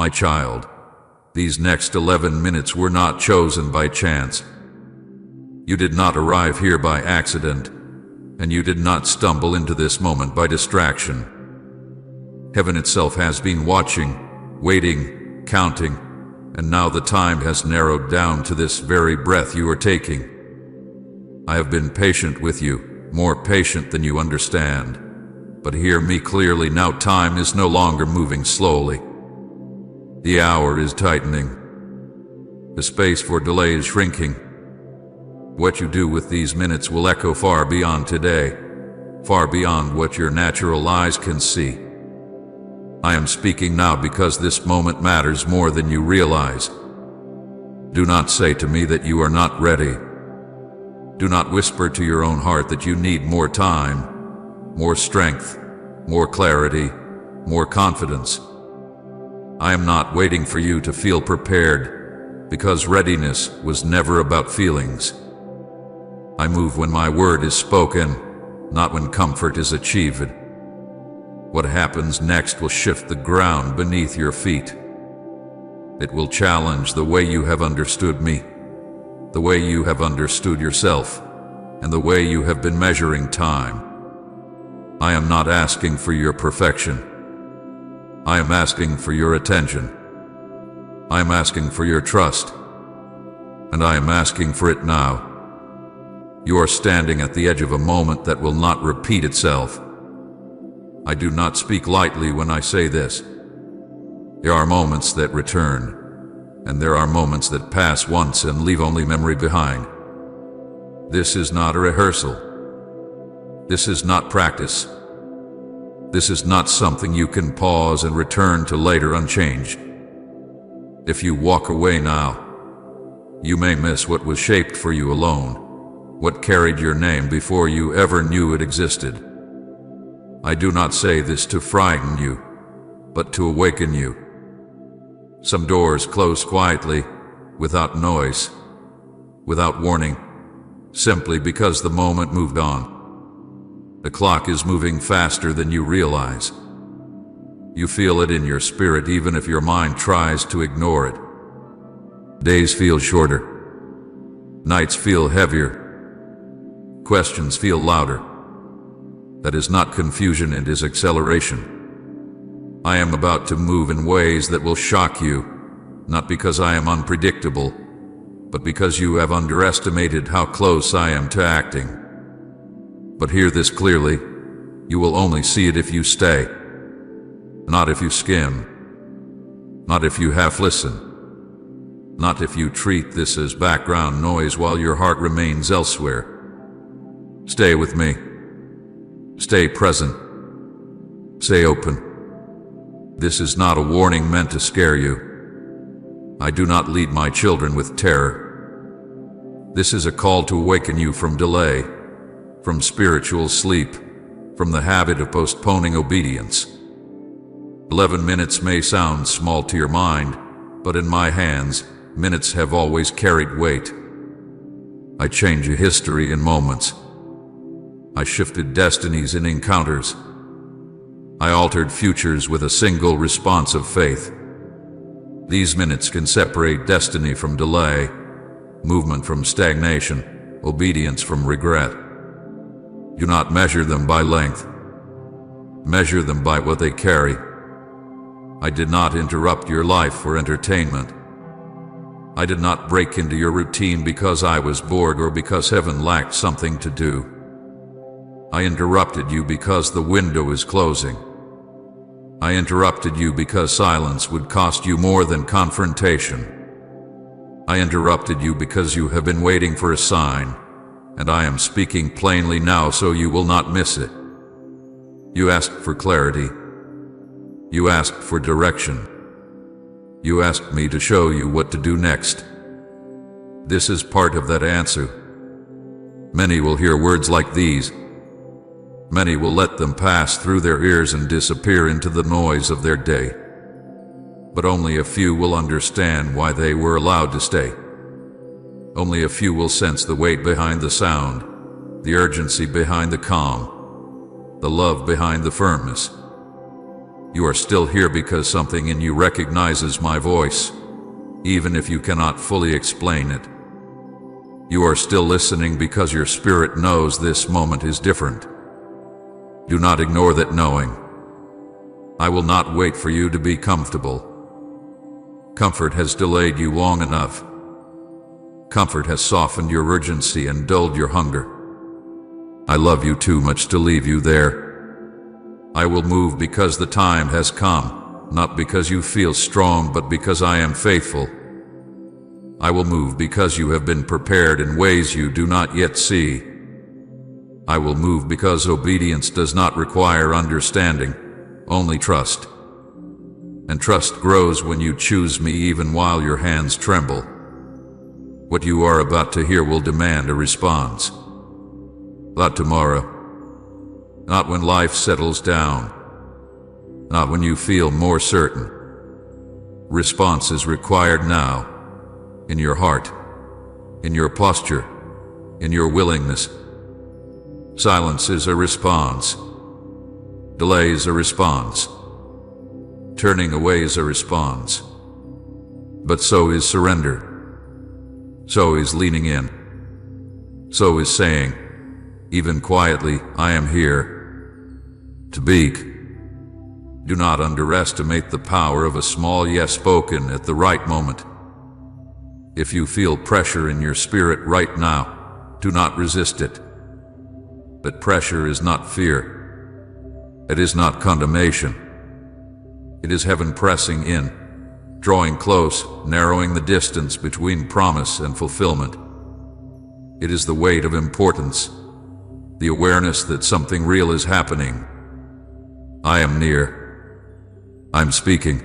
My child, these next 11 minutes were not chosen by chance. You did not arrive here by accident, and you did not stumble into this moment by distraction. Heaven itself has been watching, waiting, counting, and now the time has narrowed down to this very breath you are taking. I have been patient with you, more patient than you understand. But hear me clearly, now time is no longer moving slowly. The hour is tightening. The space for delay is shrinking. What you do with these minutes will echo far beyond today, far beyond what your natural eyes can see. I am speaking now because this moment matters more than you realize. Do not say to me that you are not ready. Do not whisper to your own heart that you need more time, more strength, more clarity, more confidence. I am not waiting for you to feel prepared, because readiness was never about feelings. I move when my word is spoken, not when comfort is achieved. What happens next will shift the ground beneath your feet. It will challenge the way you have understood me, the way you have understood yourself, and the way you have been measuring time. I am not asking for your perfection. I am asking for your attention. I am asking for your trust. And I am asking for it now. You are standing at the edge of a moment that will not repeat itself. I do not speak lightly when I say this. There are moments that return, and there are moments that pass once and leave only memory behind. This is not a rehearsal. This is not practice. This is not something you can pause and return to later unchanged. If you walk away now, you may miss what was shaped for you alone, what carried your name before you ever knew it existed. I do not say this to frighten you, but to awaken you. Some doors close quietly, without noise, without warning, simply because the moment moved on. The clock is moving faster than you realize. You feel it in your spirit even if your mind tries to ignore it. Days feel shorter. Nights feel heavier. Questions feel louder. That is not confusion, it is acceleration. I am about to move in ways that will shock you, not because I am unpredictable, but because you have underestimated how close I am to acting. But hear this clearly, you will only see it if you stay, not if you skim, not if you half listen, not if you treat this as background noise while your heart remains elsewhere. Stay with me. Stay present. Stay open. This is not a warning meant to scare you. I do not lead my children with terror. This is a call to awaken you from delay, from spiritual sleep, from the habit of postponing obedience. 11 minutes may sound small to your mind, but in my hands, minutes have always carried weight. I change a history in moments. I shifted destinies in encounters. I altered futures with a single response of faith. These minutes can separate destiny from delay, movement from stagnation, obedience from regret. Do not measure them by length. Measure them by what they carry. I did not interrupt your life for entertainment. I did not break into your routine because I was bored or because heaven lacked something to do. I interrupted you because the window is closing. I interrupted you because silence would cost you more than confrontation. I interrupted you because you have been waiting for a sign, and I am speaking plainly now so you will not miss it. You asked for clarity. You asked for direction. You asked me to show you what to do next. This is part of that answer. Many will hear words like these. Many will let them pass through their ears and disappear into the noise of their day. But only a few will understand why they were allowed to stay. Only a few will sense the weight behind the sound, the urgency behind the calm, the love behind the firmness. You are still here because something in you recognizes my voice, even if you cannot fully explain it. You are still listening because your spirit knows this moment is different. Do not ignore that knowing. I will not wait for you to be comfortable. Comfort has delayed you long enough. Comfort has softened your urgency and dulled your hunger. I love you too much to leave you there. I will move because the time has come, not because you feel strong, but because I am faithful. I will move because you have been prepared in ways you do not yet see. I will move because obedience does not require understanding, only trust. And trust grows when you choose me even while your hands tremble. What you are about to hear will demand a response. Not tomorrow. Not when life settles down. Not when you feel more certain. Response is required now. In your heart. In your posture. In your willingness. Silence is a response. Delay is a response. Turning away is a response. But so is surrender. So is leaning in. So is saying, even quietly, I am here. To speak. Do not underestimate the power of a small yes spoken at the right moment. If you feel pressure in your spirit right now, do not resist it. But pressure is not fear. It is not condemnation. It is heaven pressing in, drawing close, narrowing the distance between promise and fulfillment. It is the weight of importance, the awareness that something real is happening. I am near. I'm speaking.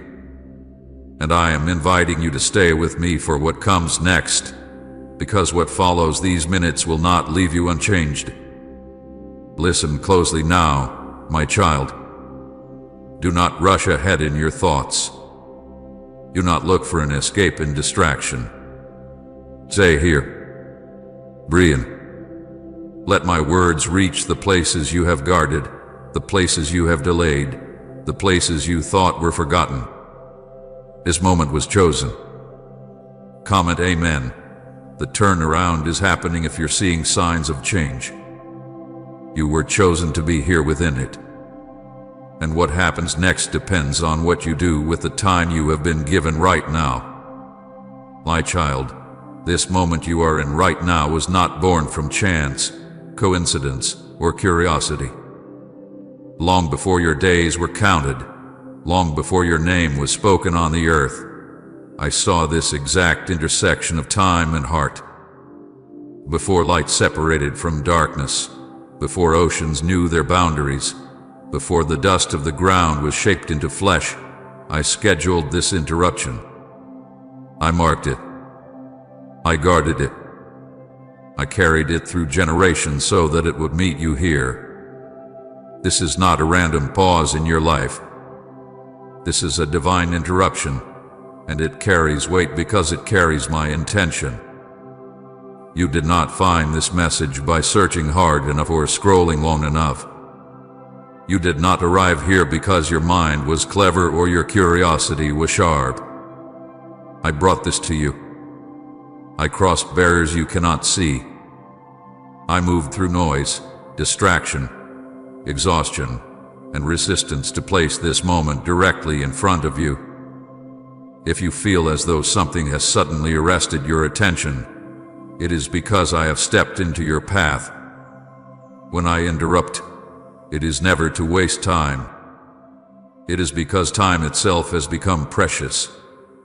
And I am inviting you to stay with me for what comes next, because what follows these minutes will not leave you unchanged. Listen closely now, my child. Do not rush ahead in your thoughts. Do not look for an escape in distraction. Stay here. Brian. Let my words reach the places you have guarded, the places you have delayed, the places you thought were forgotten. This moment was chosen. Comment Amen. The turnaround is happening if you're seeing signs of change. You were chosen to be here within it. And what happens next depends on what you do with the time you have been given right now. My child, this moment you are in right now was not born from chance, coincidence, or curiosity. Long before your days were counted, long before your name was spoken on the earth, I saw this exact intersection of time and heart. Before light separated from darkness, before oceans knew their boundaries, before the dust of the ground was shaped into flesh, I scheduled this interruption. I marked it. I guarded it. I carried it through generations so that it would meet you here. This is not a random pause in your life. This is a divine interruption, and it carries weight because it carries my intention. You did not find this message by searching hard enough or scrolling long enough. You did not arrive here because your mind was clever or your curiosity was sharp. I brought this to you. I crossed barriers you cannot see. I moved through noise, distraction, exhaustion, and resistance to place this moment directly in front of you. If you feel as though something has suddenly arrested your attention, it is because I have stepped into your path. When I interrupt, it is never to waste time. It is because time itself has become precious,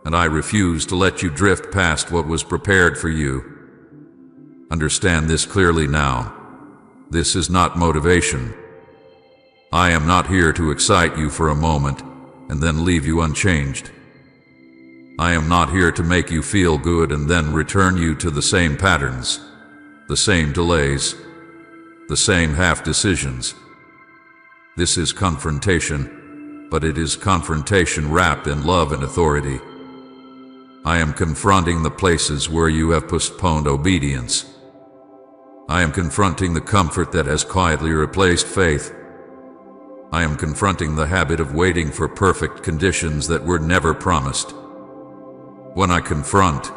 and I refuse to let you drift past what was prepared for you. Understand this clearly now. This is not motivation. I am not here to excite you for a moment and then leave you unchanged. I am not here to make you feel good and then return you to the same patterns, the same delays, the same half-decisions. This is confrontation, but it is confrontation wrapped in love and authority. I am confronting the places where you have postponed obedience. I am confronting the comfort that has quietly replaced faith. I am confronting the habit of waiting for perfect conditions that were never promised. When I confront,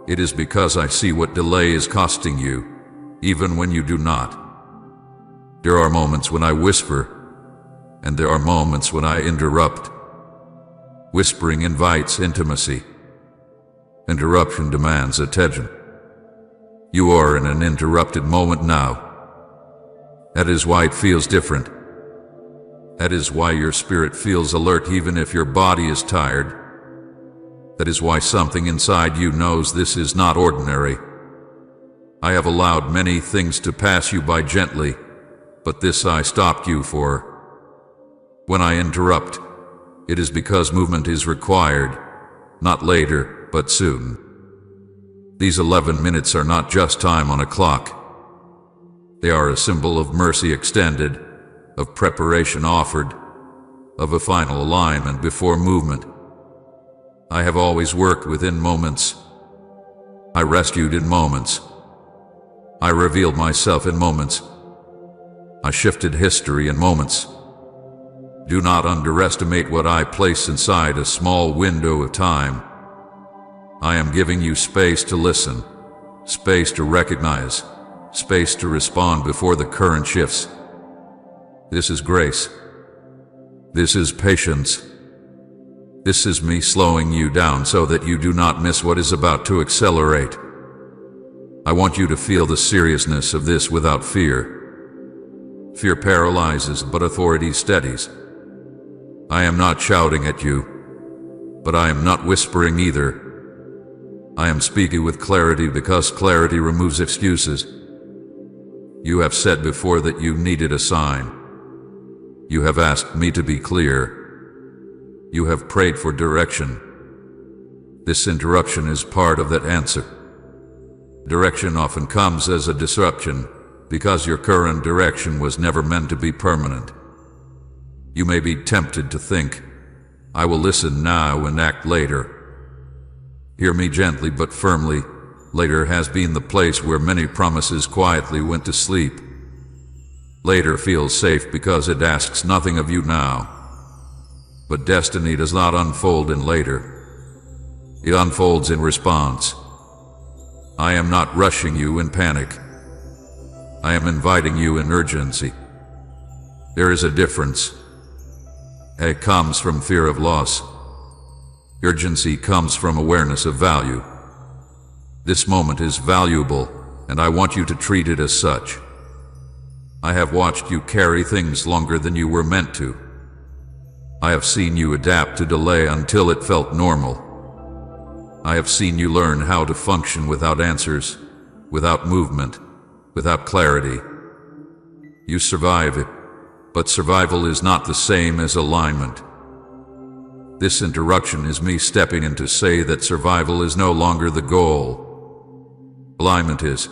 it is because I see what delay is costing you, even when you do not. There are moments when I whisper, and there are moments when I interrupt. Whispering invites intimacy. Interruption demands attention. You are in an interrupted moment now. That is why it feels different. That is why your spirit feels alert even if your body is tired. That is why something inside you knows this is not ordinary. I have allowed many things to pass you by gently, but this I stopped you for. When I interrupt, it is because movement is required, not later, but soon. These 11 minutes are not just time on a clock. They are a symbol of mercy extended, of preparation offered, of a final alignment before movement. I have always worked within moments. I rescued in moments. I revealed myself in moments. I shifted history in moments. Do not underestimate what I place inside a small window of time. I am giving you space to listen, space to recognize, space to respond before the current shifts. This is grace. This is patience. This is me slowing you down so that you do not miss what is about to accelerate. I want you to feel the seriousness of this without fear. Fear paralyzes, but authority steadies. I am not shouting at you, but I am not whispering either. I am speaking with clarity because clarity removes excuses. You have said before that you needed a sign. You have asked me to be clear. You have prayed for direction. This interruption is part of that answer. Direction often comes as a disruption because your current direction was never meant to be permanent. You may be tempted to think, I will listen now and act later. Hear me gently but firmly. Later has been the place where many promises quietly went to sleep. Later feels safe because it asks nothing of you now. But destiny does not unfold in later. It unfolds in response. I am not rushing you in panic. I am inviting you in urgency. There is a difference. It comes from fear of loss. Urgency comes from awareness of value. This moment is valuable, and I want you to treat it as such. I have watched you carry things longer than you were meant to. I have seen you adapt to delay until it felt normal. I have seen you learn how to function without answers, without movement, without clarity. You survive it, but survival is not the same as alignment. This interruption is me stepping in to say that survival is no longer the goal. Alignment is.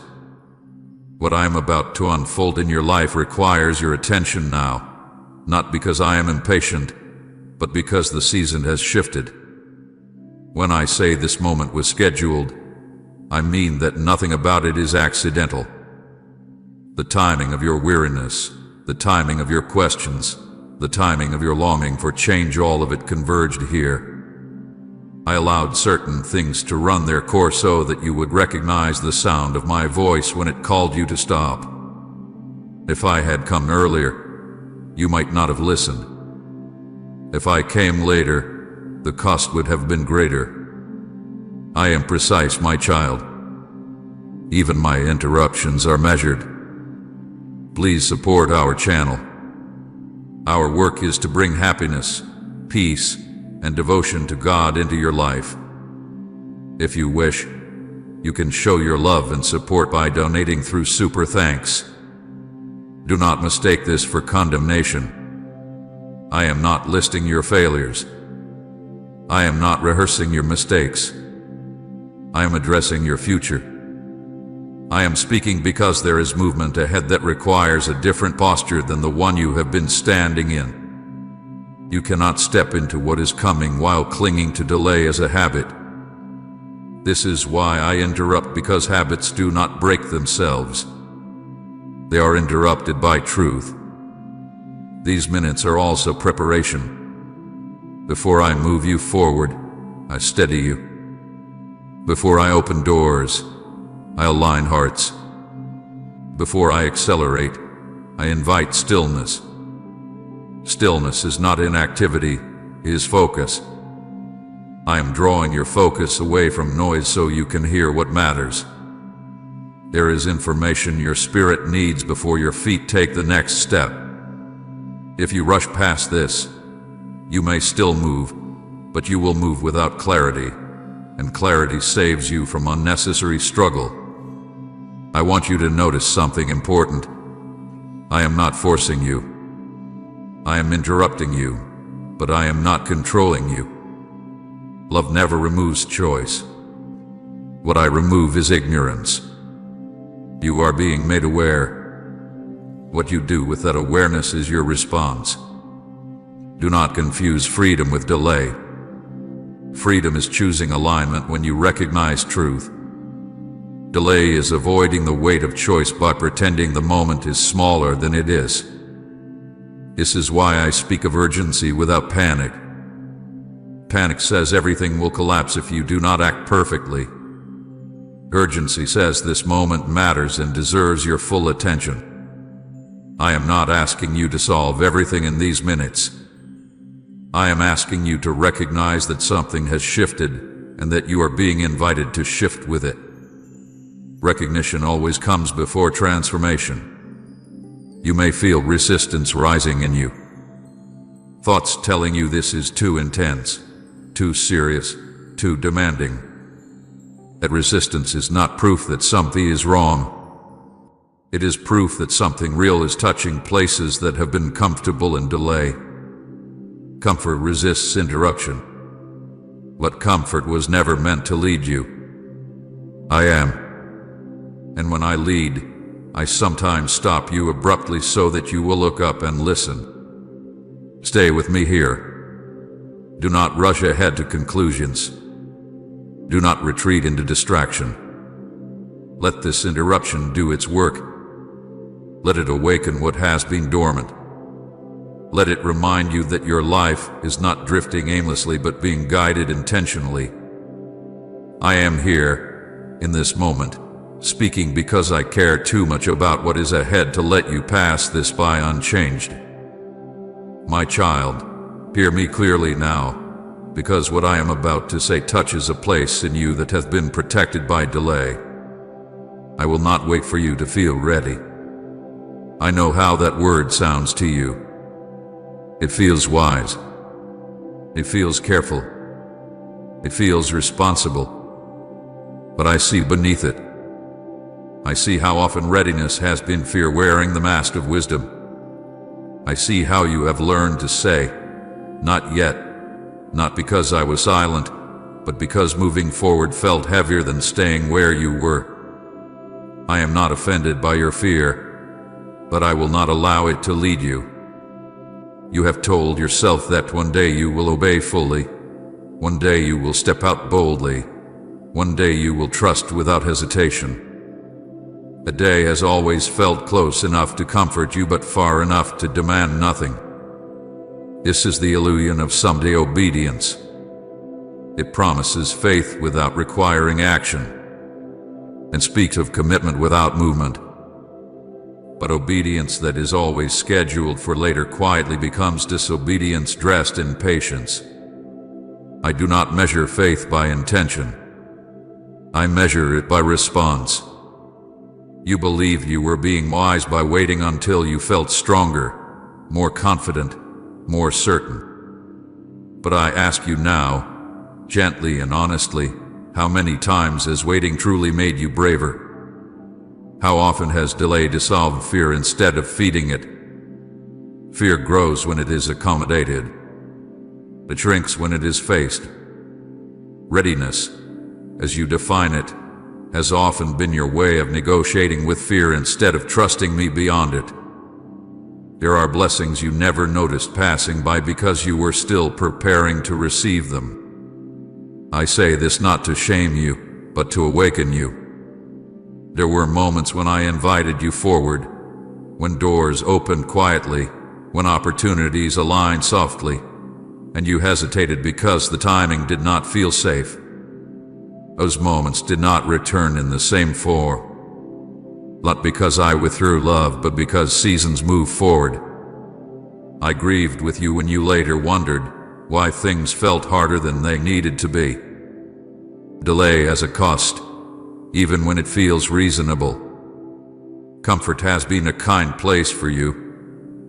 What I am about to unfold in your life requires your attention now, not because I am impatient, but because the season has shifted. When I say this moment was scheduled, I mean that nothing about it is accidental. The timing of your weariness, the timing of your questions, the timing of your longing for change, all of it converged here. I allowed certain things to run their course so that you would recognize the sound of my voice when it called you to stop. If I had come earlier, you might not have listened. If I came later, the cost would have been greater. I am precise, my child. Even my interruptions are measured. Please support our channel. Our work is to bring happiness, peace, and devotion to God into your life. If you wish, you can show your love and support by donating through Super Thanks. Do not mistake this for condemnation. I am not listing your failures. I am not rehearsing your mistakes. I am addressing your future. I am speaking because there is movement ahead that requires a different posture than the one you have been standing in. You cannot step into what is coming while clinging to delay as a habit. This is why I interrupt, because habits do not break themselves. They are interrupted by truth. These minutes are also preparation. Before I move you forward, I steady you. Before I open doors, I align hearts. Before I accelerate, I invite stillness. Stillness is not inactivity, it is focus. I am drawing your focus away from noise so you can hear what matters. There is information your spirit needs before your feet take the next step. If you rush past this, you may still move, but you will move without clarity, and clarity saves you from unnecessary struggle. I want you to notice something important. I am not forcing you. I am interrupting you, but I am not controlling you. Love never removes choice. What I remove is ignorance. You are being made aware. What you do with that awareness is your response. Do not confuse freedom with delay. Freedom is choosing alignment when you recognize truth. Delay is avoiding the weight of choice by pretending the moment is smaller than it is. This is why I speak of urgency without panic. Panic says everything will collapse if you do not act perfectly. Urgency says this moment matters and deserves your full attention. I am not asking you to solve everything in these minutes. I am asking you to recognize that something has shifted and that you are being invited to shift with it. Recognition always comes before transformation. You may feel resistance rising in you. Thoughts telling you this is too intense, too serious, too demanding. That resistance is not proof that something is wrong. It is proof that something real is touching places that have been comfortable in delay. Comfort resists interruption. But comfort was never meant to lead you. I am. And when I lead, I sometimes stop you abruptly so that you will look up and listen. Stay with me here. Do not rush ahead to conclusions. Do not retreat into distraction. Let this interruption do its work. Let it awaken what has been dormant. Let it remind you that your life is not drifting aimlessly but being guided intentionally. I am here, in this moment, speaking because I care too much about what is ahead to let you pass this by unchanged. My child, hear me clearly now, because what I am about to say touches a place in you that hath been protected by delay. I will not wait for you to feel ready. I know how that word sounds to you. It feels wise. It feels careful. It feels responsible. But I see beneath it. I see how often readiness has been fear wearing the mask of wisdom. I see how you have learned to say, "Not yet," not because I was silent, but because moving forward felt heavier than staying where you were. I am not offended by your fear, but I will not allow it to lead you. You have told yourself that one day you will obey fully. One day you will step out boldly. One day you will trust without hesitation. A day has always felt close enough to comfort you but far enough to demand nothing. This is the illusion of someday obedience. It promises faith without requiring action, and speaks of commitment without movement. But obedience that is always scheduled for later quietly becomes disobedience dressed in patience. I do not measure faith by intention. I measure it by response. You believed you were being wise by waiting until you felt stronger, more confident, more certain. But I ask you now, gently and honestly, how many times has waiting truly made you braver? How often has delay dissolved fear instead of feeding it? Fear grows when it is accommodated. It shrinks when it is faced. Readiness, as you define it, has often been your way of negotiating with fear instead of trusting me beyond it. There are blessings you never noticed passing by because you were still preparing to receive them. I say this not to shame you, but to awaken you. There were moments when I invited you forward, when doors opened quietly, when opportunities aligned softly, and you hesitated because the timing did not feel safe. Those moments did not return in the same form. Not because I withdrew love, but because seasons moved forward. I grieved with you when you later wondered why things felt harder than they needed to be. Delay has a cost, even when it feels reasonable. Comfort has been a kind place for you,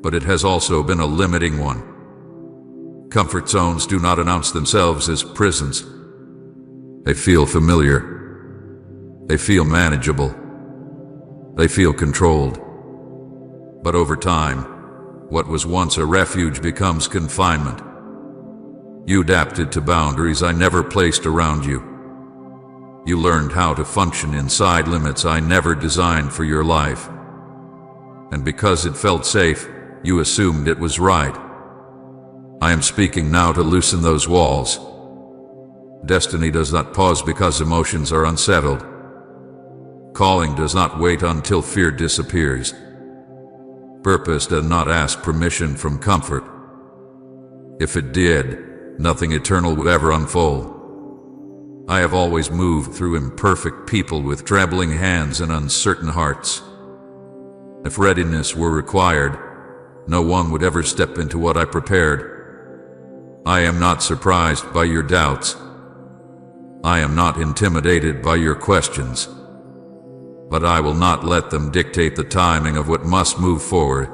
but it has also been a limiting one. Comfort zones do not announce themselves as prisons. They feel familiar. They feel manageable. They feel controlled. But over time, what was once a refuge becomes confinement. You adapted to boundaries I never placed around you. You learned how to function inside limits I never designed for your life. And because it felt safe, you assumed it was right. I am speaking now to loosen those walls. Destiny does not pause because emotions are unsettled. Calling does not wait until fear disappears. Purpose does not ask permission from comfort. If it did, nothing eternal would ever unfold. I have always moved through imperfect people with trembling hands and uncertain hearts. If readiness were required, no one would ever step into what I prepared. I am not surprised by your doubts. I am not intimidated by your questions. But I will not let them dictate the timing of what must move forward.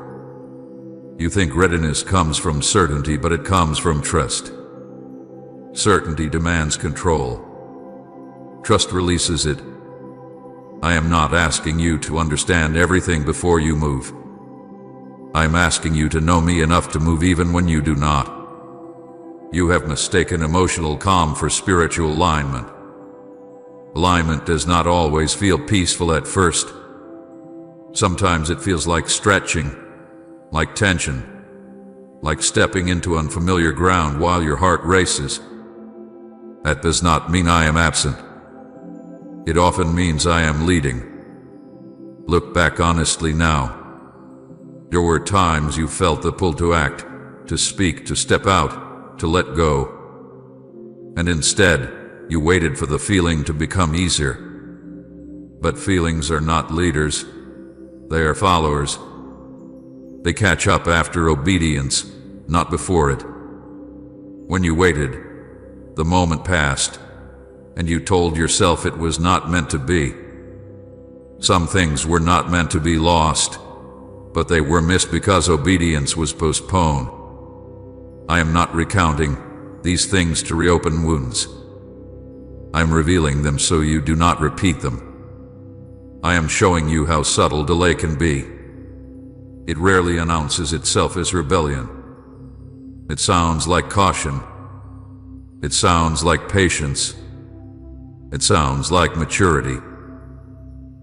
You think readiness comes from certainty, but it comes from trust. Certainty demands control. Trust releases it. I am not asking you to understand everything before you move. I am asking you to know me enough to move even when you do not. You have mistaken emotional calm for spiritual alignment. Alignment does not always feel peaceful at first. Sometimes it feels like stretching, like tension, like stepping into unfamiliar ground while your heart races. That does not mean I am absent. It often means I am leading. Look back honestly now. There were times you felt the pull to act, to speak, to step out, to let go. And instead, you waited for the feeling to become easier. But feelings are not leaders. They are followers. They catch up after obedience, not before it. When you waited, the moment passed, and you told yourself it was not meant to be. Some things were not meant to be lost, but they were missed because obedience was postponed. I am not recounting these things to reopen wounds. I am revealing them so you do not repeat them. I am showing you how subtle delay can be. It rarely announces itself as rebellion. It sounds like caution. It sounds like patience. It sounds like maturity.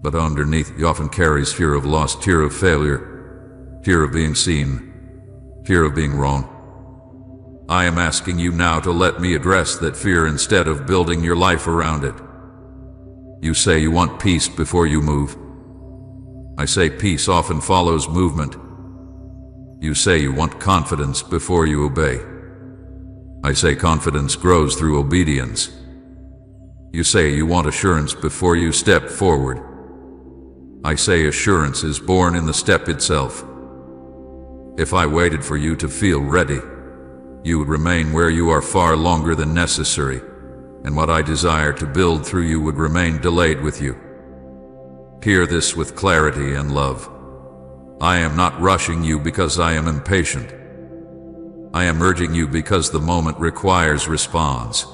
But underneath it often carries fear of loss, fear of failure, fear of being seen, fear of being wrong. I am asking you now to let me address that fear instead of building your life around it. You say you want peace before you move. I say peace often follows movement. You say you want confidence before you obey. I say confidence grows through obedience. You say you want assurance before you step forward. I say assurance is born in the step itself. If I waited for you to feel ready, you would remain where you are far longer than necessary, and what I desire to build through you would remain delayed with you. Hear this with clarity and love. I am not rushing you because I am impatient. I am urging you because the moment requires response.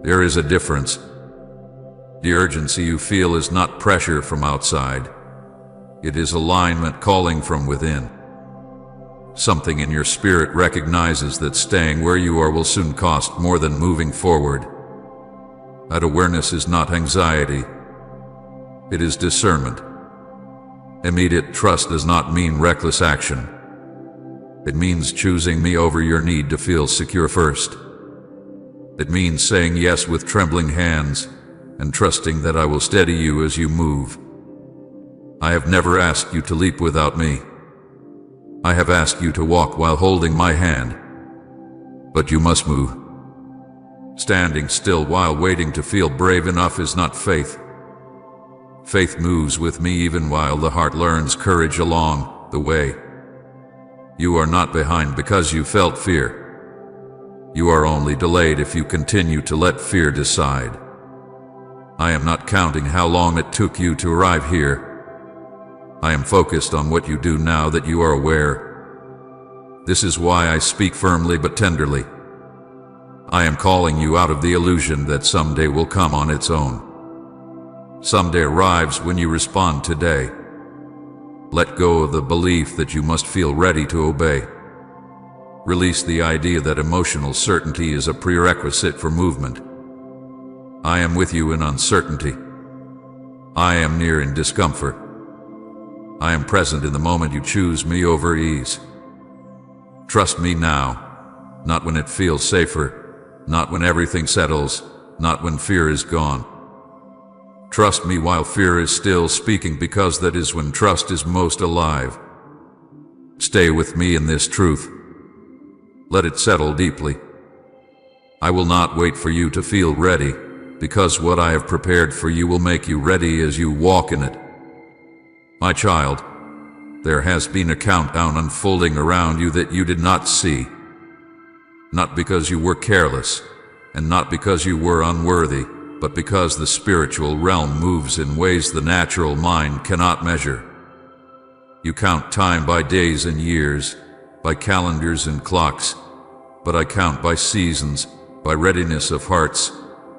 There is a difference. The urgency you feel is not pressure from outside. It is alignment calling from within. Something in your spirit recognizes that staying where you are will soon cost more than moving forward. That awareness is not anxiety. It is discernment. Immediate trust does not mean reckless action. It means choosing me over your need to feel secure first. It means saying yes with trembling hands and trusting that I will steady you as you move. I have never asked you to leap without me. I have asked you to walk while holding my hand, but you must move. Standing still while waiting to feel brave enough is not faith. Faith moves with me even while the heart learns courage along the way. You are not behind because you felt fear. You are only delayed if you continue to let fear decide. I am not counting how long it took you to arrive here. I am focused on what you do now that you are aware. This is why I speak firmly but tenderly. I am calling you out of the illusion that someday will come on its own. Someday arrives when you respond today. Let go of the belief that you must feel ready to obey. Release the idea that emotional certainty is a prerequisite for movement. I am with you in uncertainty. I am near in discomfort. I am present in the moment you choose me over ease. Trust me now, not when it feels safer, not when everything settles, not when fear is gone. Trust me while fear is still speaking, because that is when trust is most alive. Stay with me in this truth. Let it settle deeply. I will not wait for you to feel ready, because what I have prepared for you will make you ready as you walk in it. My child, there has been a countdown unfolding around you that you did not see. Not because you were careless, and not because you were unworthy, but because the spiritual realm moves in ways the natural mind cannot measure. You count time by days and years, by calendars and clocks, but I count by seasons, by readiness of hearts,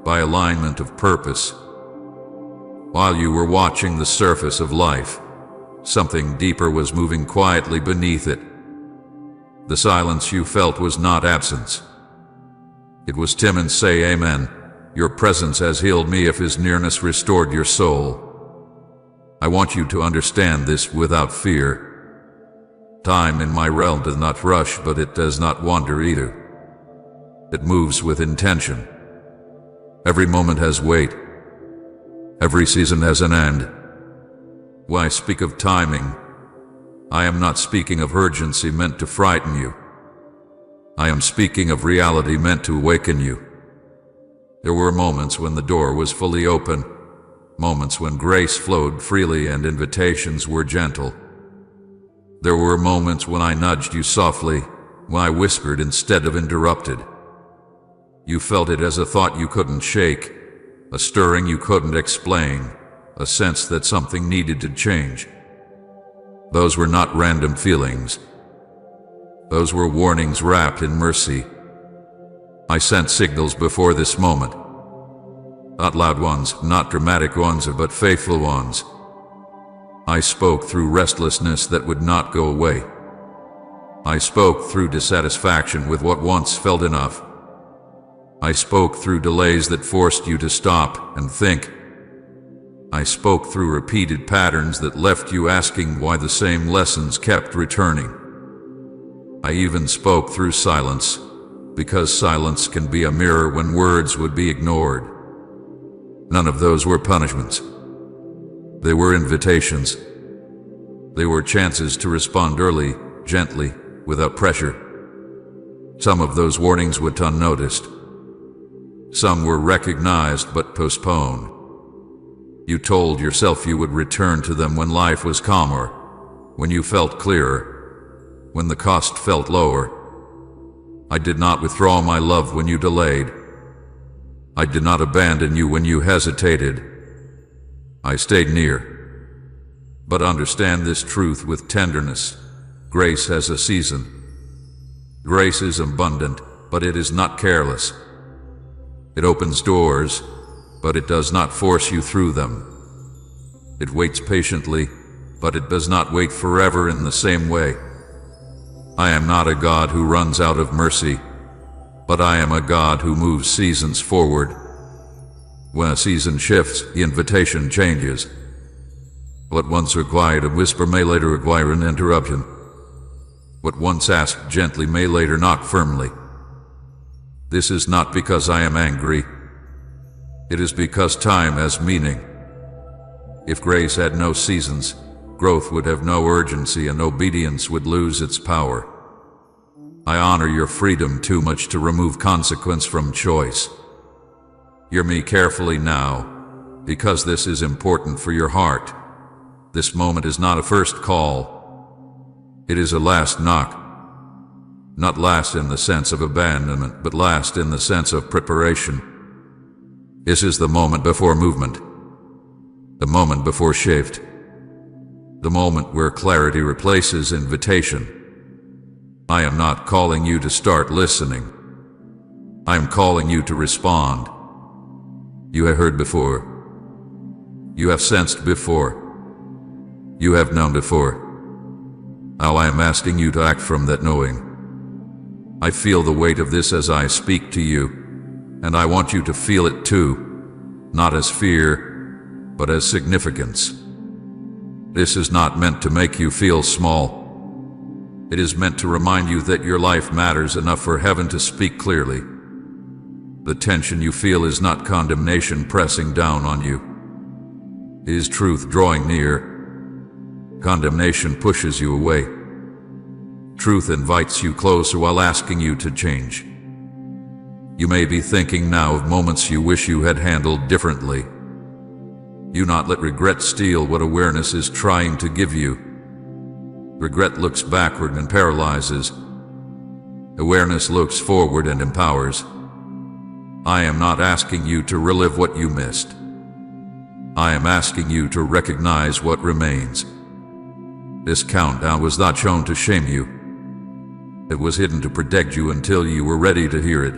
by alignment of purpose. While you were watching the surface of life, something deeper was moving quietly beneath it. The silence you felt was not absence. It was Timon say amen. Your presence has healed me if his nearness restored your soul. I want you to understand this without fear. Time in my realm does not rush, but it does not wander either. It moves with intention. Every moment has weight. Every season has an end. When I speak of timing, I am not speaking of urgency meant to frighten you. I am speaking of reality meant to awaken you. There were moments when the door was fully open, moments when grace flowed freely and invitations were gentle. There were moments when I nudged you softly, when I whispered instead of interrupted. You felt it as a thought you couldn't shake, a stirring you couldn't explain, a sense that something needed to change. Those were not random feelings. Those were warnings wrapped in mercy. I sent signals before this moment. Not loud ones, not dramatic ones, but faithful ones. I spoke through restlessness that would not go away. I spoke through dissatisfaction with what once felt enough. I spoke through delays that forced you to stop and think. I spoke through repeated patterns that left you asking why the same lessons kept returning. I even spoke through silence, because silence can be a mirror when words would be ignored. None of those were punishments. They were invitations. They were chances to respond early, gently, without pressure. Some of those warnings went unnoticed. Some were recognized but postponed. You told yourself you would return to them when life was calmer, when you felt clearer, when the cost felt lower. I did not withdraw my love when you delayed. I did not abandon you when you hesitated. I stayed near. But understand this truth with tenderness. Grace has a season. Grace is abundant, but it is not careless. It opens doors, but it does not force you through them. It waits patiently, but it does not wait forever in the same way. I am not a God who runs out of mercy, but I am a God who moves seasons forward. When a season shifts, the invitation changes. What once required a whisper may later require an interruption. What once asked gently may later knock firmly. This is not because I am angry. It is because time has meaning. If grace had no seasons, growth would have no urgency and obedience would lose its power. I honor your freedom too much to remove consequence from choice. Hear me carefully now, because this is important for your heart. This moment is not a first call. It is a last knock. Not last in the sense of abandonment, but last in the sense of preparation. This is the moment before movement. The moment before shift. The moment where clarity replaces invitation. I am not calling you to start listening. I am calling you to respond. You have heard before. You have sensed before. You have known before. Now I am asking you to act from that knowing. I feel the weight of this as I speak to you, and I want you to feel it too, not as fear, but as significance. This is not meant to make you feel small. It is meant to remind you that your life matters enough for heaven to speak clearly. The tension you feel is not condemnation pressing down on you. It is truth drawing near. Condemnation pushes you away. Truth invites you closer while asking you to change. You may be thinking now of moments you wish you had handled differently. Do not let regret steal what awareness is trying to give you. Regret looks backward and paralyzes. Awareness looks forward and empowers. I am not asking you to relive what you missed. I am asking you to recognize what remains. This countdown was not shown to shame you. It was hidden to protect you until you were ready to hear it.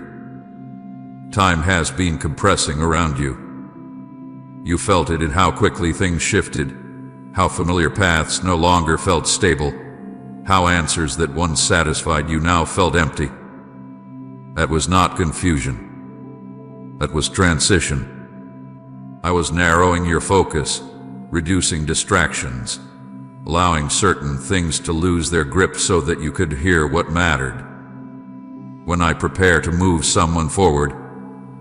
Time has been compressing around you. You felt it in how quickly things shifted, how familiar paths no longer felt stable, how answers that once satisfied you now felt empty. That was not confusion. That was transition. I was narrowing your focus, reducing distractions, allowing certain things to lose their grip so that you could hear what mattered. When I prepare to move someone forward,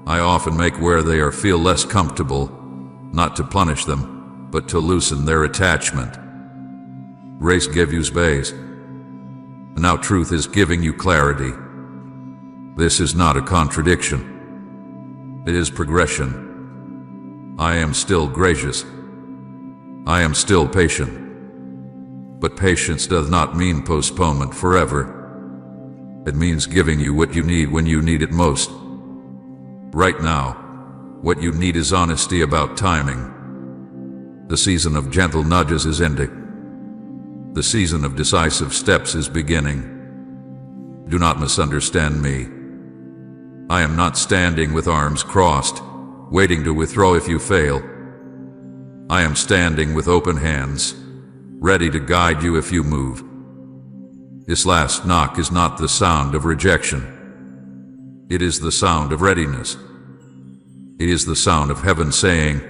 I often make where they are feel less comfortable, not to punish them, but to loosen their attachment. Grace gave you space. Now truth is giving you clarity. This is not a contradiction. It is progression. I am still gracious. I am still patient. But patience does not mean postponement forever. It means giving you what you need when you need it most. Right now, what you need is honesty about timing. The season of gentle nudges is ending. The season of decisive steps is beginning. Do not misunderstand me. I am not standing with arms crossed, waiting to withdraw if you fail. I am standing with open hands, ready to guide you if you move. This last knock is not the sound of rejection. It is the sound of readiness. It is the sound of heaven saying,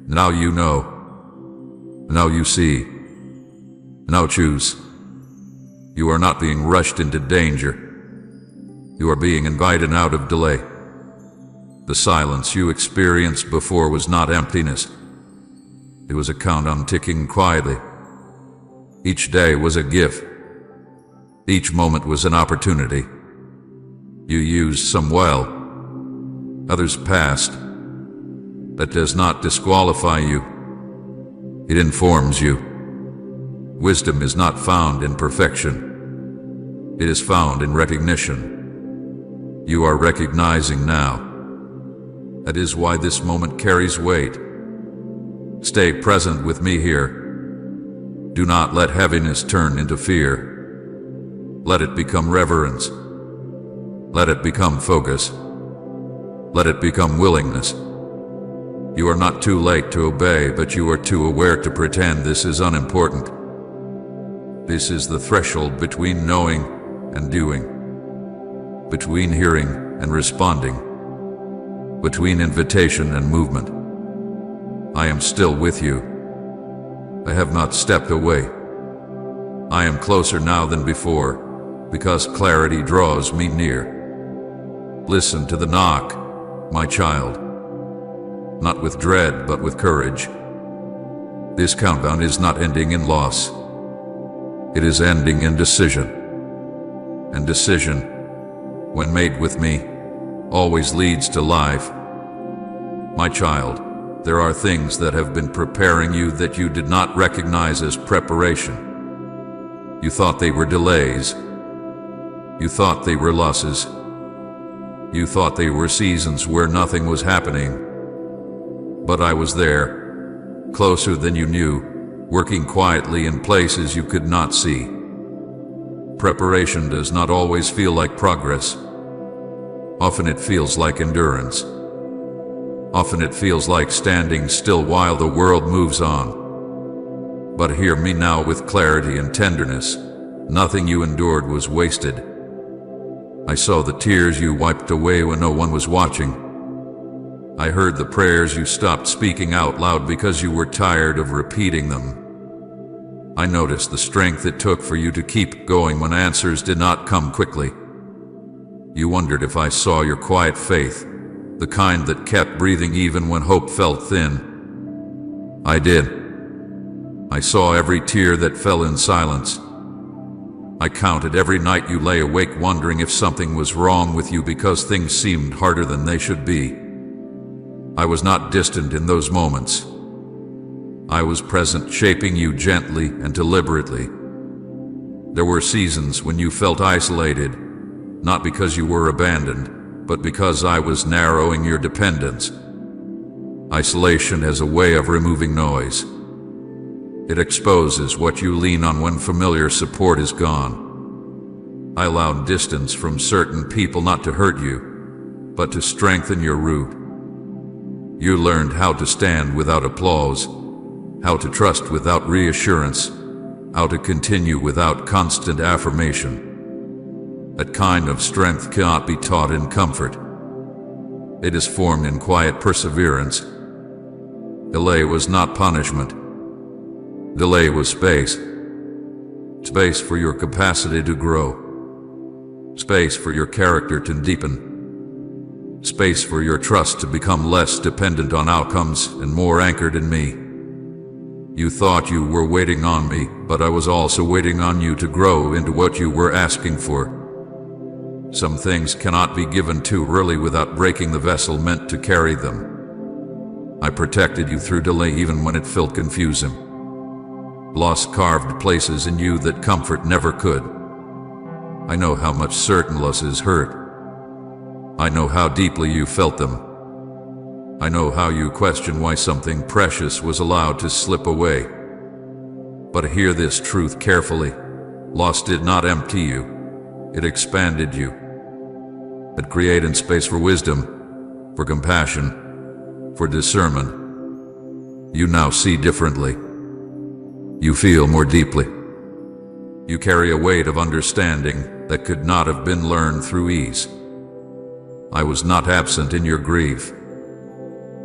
now you know. Now you see. Now choose. You are not being rushed into danger. You are being invited out of delay. The silence you experienced before was not emptiness. It was a countdown ticking quietly. Each day was a gift. Each moment was an opportunity. You used some well. Others passed. That does not disqualify you. It informs you. Wisdom is not found in perfection. It is found in recognition. You are recognizing now. That is why this moment carries weight. Stay present with me here. Do not let heaviness turn into fear. Let it become reverence. Let it become focus. Let it become willingness. You are not too late to obey, but you are too aware to pretend this is unimportant. This is the threshold between knowing and doing, between hearing and responding, between invitation and movement. I am still with you. I have not stepped away. I am closer now than before, because clarity draws me near. Listen to the knock, my child. Not with dread, but with courage. This countdown is not ending in loss. It is ending in decision. And decision, when made with me, always leads to life. My child, there are things that have been preparing you that you did not recognize as preparation. You thought they were delays. You thought they were losses. You thought they were seasons where nothing was happening. But I was there, closer than you knew, working quietly in places you could not see. Preparation does not always feel like progress. Often it feels like endurance. Often it feels like standing still while the world moves on. But hear me now with clarity and tenderness. Nothing you endured was wasted. I saw the tears you wiped away when no one was watching. I heard the prayers you stopped speaking out loud because you were tired of repeating them. I noticed the strength it took for you to keep going when answers did not come quickly. You wondered if I saw your quiet faith, the kind that kept breathing even when hope felt thin. I did. I saw every tear that fell in silence. I counted every night you lay awake wondering if something was wrong with you because things seemed harder than they should be. I was not distant in those moments. I was present, shaping you gently and deliberately. There were seasons when you felt isolated, not because you were abandoned, but because I was narrowing your dependence. Isolation has a way of removing noise. It exposes what you lean on when familiar support is gone. I allowed distance from certain people not to hurt you, but to strengthen your root. You learned how to stand without applause, how to trust without reassurance, how to continue without constant affirmation. That kind of strength cannot be taught in comfort. It is formed in quiet perseverance. Delay was not punishment. Delay was space. Space for your capacity to grow. Space for your character to deepen. Space for your trust to become less dependent on outcomes and more anchored in me. You thought you were waiting on me, but I was also waiting on you to grow into what you were asking for. Some things cannot be given too early without breaking the vessel meant to carry them. I protected you through delay even when it felt confusing. Loss carved places in you that comfort never could. I know how much certain losses hurt. I know how deeply you felt them. I know how you question why something precious was allowed to slip away. But hear this truth carefully. Loss did not empty you. It expanded you. It created space for wisdom, for compassion, for discernment. You now see differently. You feel more deeply. You carry a weight of understanding that could not have been learned through ease. I was not absent in your grief.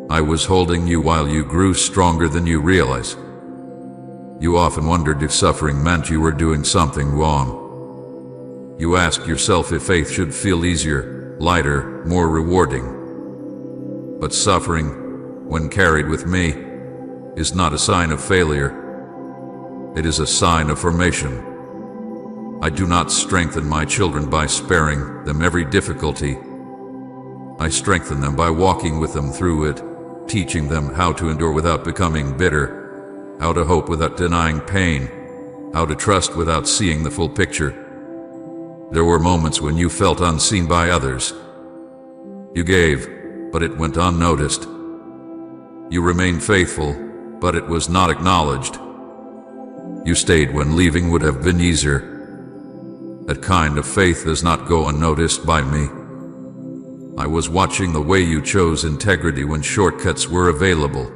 I was holding you while you grew stronger than you realize. You often wondered if suffering meant you were doing something wrong. You asked yourself if faith should feel easier, lighter, more rewarding. But suffering, when carried with me, is not a sign of failure. It is a sign of formation. I do not strengthen my children by sparing them every difficulty. I strengthen them by walking with them through it, teaching them how to endure without becoming bitter, how to hope without denying pain, how to trust without seeing the full picture. There were moments when you felt unseen by others. You gave, but it went unnoticed. You remained faithful, but it was not acknowledged. You stayed when leaving would have been easier. That kind of faith does not go unnoticed by me. I was watching the way you chose integrity when shortcuts were available.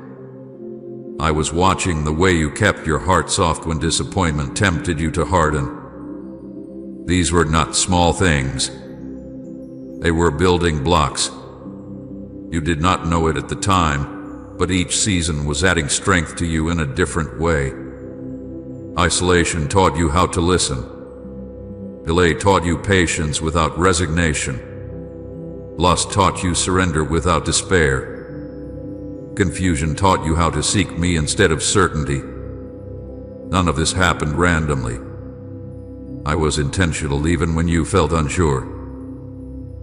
I was watching the way you kept your heart soft when disappointment tempted you to harden. These were not small things. They were building blocks. You did not know it at the time, but each season was adding strength to you in a different way. Isolation taught you how to listen. Delay taught you patience without resignation. Loss taught you surrender without despair. Confusion taught you how to seek me instead of certainty. None of this happened randomly. I was intentional even when you felt unsure.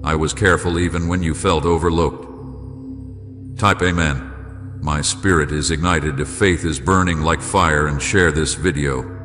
I was careful even when you felt overlooked. Type Amen. My spirit is ignited if faith is burning like fire, and share this video.